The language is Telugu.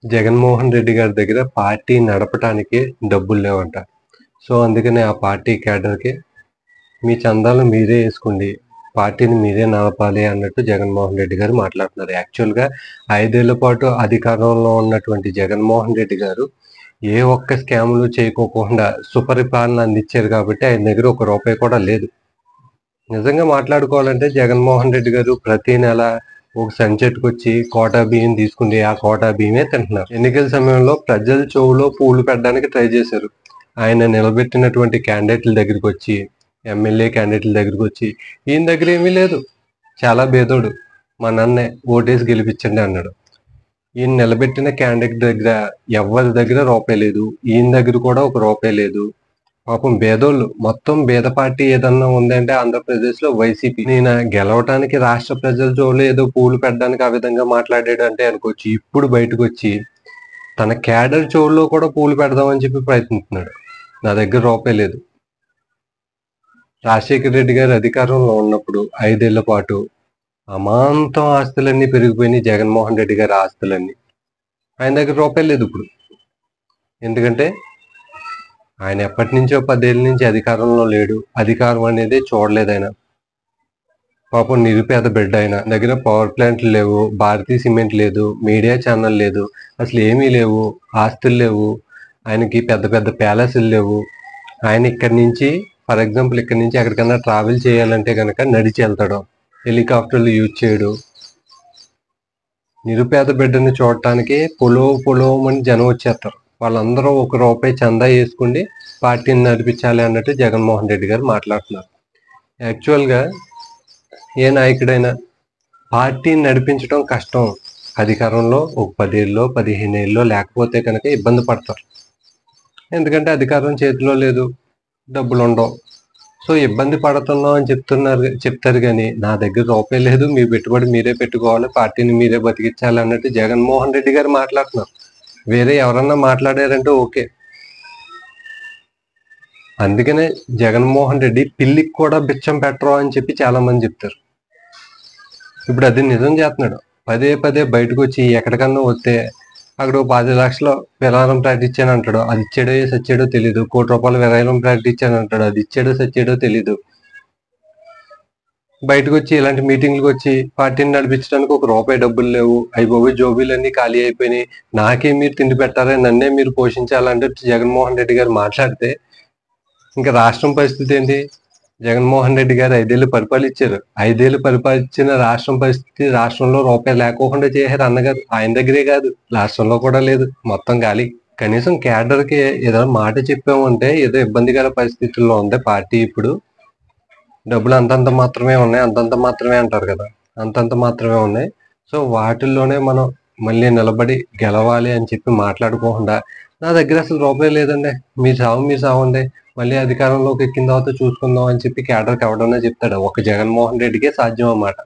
జగన్మోహన్ రెడ్డి గారి దగ్గర పార్టీ నడపటానికి డబ్బులు లేవంట. సో, అందుకనే ఆ పార్టీ క్యాడర్‌కి మీ చందాలు మీరే యేసుకోండి. పార్టీని మీరే నడపాలి అన్నట్టు జగన్మోహన్ రెడ్డి గారు మాట్లాడుతున్నారు. యాక్చువల్‌గా 5 ఏళ్ల పాటు అధికారంలో ఉన్నటువంటి జగన్మోహన్ రెడ్డి గారు ఏ ఒక్క స్కాములు చేయకోకుండా సుపరిపాలన అందించారు కాబట్టి ఆయన దగ్గర ఒక రూపాయి కూడా లేదు. నిజంగా మాట్లాడుకోవాలంటే జగన్మోహన్ రెడ్డి గారు ప్రతి నెల ఒక సంచెట్టుకొచ్చి కోటా బియ్యం తీసుకుంటే ఆ కోటా బియ్యమే తింటున్నారు. ఎన్నికల సమయంలో ప్రజల చెవులో పూలు పెట్టడానికి ట్రై చేశారు. ఆయన నిలబెట్టినటువంటి క్యాండిడేట్ల దగ్గరికి వచ్చి, ఎమ్మెల్యే క్యాండిడేట్ల దగ్గరికి వచ్చి, ఈయన దగ్గర ఏమీ లేదు, చాలా బేదోడు, మా నన్నే ఓటేసి గెలిపించండి అన్నాడు. ఈయన నిలబెట్టిన క్యాండిడేట్ దగ్గర ఎవరి దగ్గర రూపాయి లేదు. ఈయన దగ్గర కూడా ఒక రూపాయి లేదు. పాపం బేదోళ్ళు, మొత్తం బేద పార్టీ ఏదన్నా ఉందంటే ఆంధ్రప్రదేశ్‌లో వైసీపీ. ఈయన గెలవటానికి రాష్ట్ర ప్రజల చెవులో ఏదో పూలు పెట్టడానికి ఆ విధంగా మాట్లాడాడంటే అనుకోవచ్చు. ఇప్పుడు బయటకొచ్చి తన క్యాడర్ చెవుల్లో కూడా పూలు పెడదామని చెప్పి ప్రయత్నిస్తున్నాడు. నా దగ్గర రూపాయి లేదు. రాజశేఖర రెడ్డి గారు అధికారంలో ఉన్నప్పుడు 5 ఏళ్ల పాటు అమాంతం ఆస్తులన్నీ పెరిగిపోయినాయి. జగన్మోహన్ రెడ్డి గారి ఆస్తులన్నీ. ఆయన దగ్గర రూపాయి లేదు ఇప్పుడు. ఎందుకంటే ఆయన ఎప్పటి నుంచో 10 ఏళ్ల నుంచి అధికారంలో లేడు. అధికారం అనేది చూడలేదు ఆయన. పాపం నిరుపేద బిడ్డ ఆయన. దగ్గర పవర్ ప్లాంట్లు లేవు, భారతీయ సిమెంట్ లేదు, మీడియా ఛానల్ లేదు, అసలు ఏమీ లేవు, ఆస్తులు లేవు. ఆయనకి పెద్ద పెద్ద ప్యాలెస్లు లేవు. ఆయన ఇక్కడి నుంచి ఫర్ ఎగ్జాంపుల్ ఇక్కడి నుంచి ఎక్కడికైనా ట్రావెల్ చేయాలంటే కనుక నడిచి వెళ్తాడు. హెలికాప్టర్లు యూజ్ చేయడు. నిరుపేద బిడ్డని చూడటానికి పొలోమని జనం వచ్చేస్తారు. వాళ్ళందరూ ఒక రూపాయి చందా వేసుకుని పార్టీని నడిపించాలి అన్నట్టు జగన్మోహన్ రెడ్డి గారు మాట్లాడుతున్నారు. యాక్చువల్గా ఏ నాయకుడైనా పార్టీని నడిపించడం కష్టం. అధికారంలో ఒక 10 ఏళ్ళలో 15 ఏళ్ళలో లేకపోతే కనుక ఇబ్బంది పడతారు. ఎందుకంటే అధికారం చేతిలో లేదు, డబ్బులు ఉండవు. సో ఇబ్బంది పడుతున్నాం అని చెప్తారు కానీ నా దగ్గర రూపాయి లేదు, మీ పెట్టుబడి మీరే పెట్టుకోవాలి, పార్టీని మీరే బతికించాలి అన్నట్టు జగన్మోహన్ రెడ్డి గారు మాట్లాడుతున్నారు. వేరే ఎవరన్నా మాట్లాడారంటే ఓకే. అందుకనే జగన్మోహన్ రెడ్డి పిల్లికి కూడా బిచ్చం పెట్టరు అని చెప్పి చాలా మంది చెప్తారు. ఇప్పుడు అది నిజం చేస్తున్నాడు. పదే పదే బయటకు వచ్చి ఎక్కడికన్నా వస్తే అక్కడ 10 లక్షలు విరాళం ప్రకటించాను అంటాడు. అది ఇచ్చాడో సచ్చాడో తెలీదు. ₹1,00,00,000 విరాళం ప్రకటించాను అంటాడు. అది ఇచ్చాడో సచ్చాడో తెలీదు. బయటకు వచ్చి ఇలాంటి మీటింగ్లకు వచ్చి పార్టీని నడిపించడానికి ఒక రూపాయి డబ్బులు లేవు, అయిపోయి జోబీలన్నీ ఖాళీ అయిపోయినాయి, నాకే మీరు తిండి పెట్టారా, నన్నే మీరు పోషించాలంటే జగన్మోహన్ రెడ్డి గారు మాట్లాడితే ఇంకా రాష్ట్రం పరిస్థితి ఏంటి? జగన్మోహన్ రెడ్డి గారు 5 ఏళ్ళు పరిపాలించారు. 5 ఏళ్ళు పరిపాలించిన రాష్ట్రం పరిస్థితి, రాష్ట్రంలో రూపాయి లేకోకుండా చేశారు అన్నగారు. ఆయన దగ్గరే కాదు, రాష్ట్రంలో కూడా లేదు, మొత్తం ఖాళీ. కనీసం క్యాడర్కి ఏదైనా మాట చెప్పామంటే ఏదో ఇబ్బందికర పరిస్థితుల్లో ఉంది పార్టీ ఇప్పుడు, డబ్బులు అంతంత మాత్రమే ఉన్నాయి, అంతంత మాత్రమే అంటారు కదా, అంతంత మాత్రమే ఉన్నాయి. సో వాటిల్లోనే మనం మళ్ళీ నిలబడి గెలవాలి అని చెప్పి మాట్లాడుకోకుండా నా దగ్గర అసలు రూపాయి లేదండి, మీరు సావండి, మళ్ళీ అధికారంలోకి ఎక్కిన తర్వాత చూసుకుందాం అని చెప్పి క్యాడర్కి ఎవడన్నా చెప్తాడు. ఒక జగన్మోహన్ రెడ్డికే సాధ్యం అన్నమాట.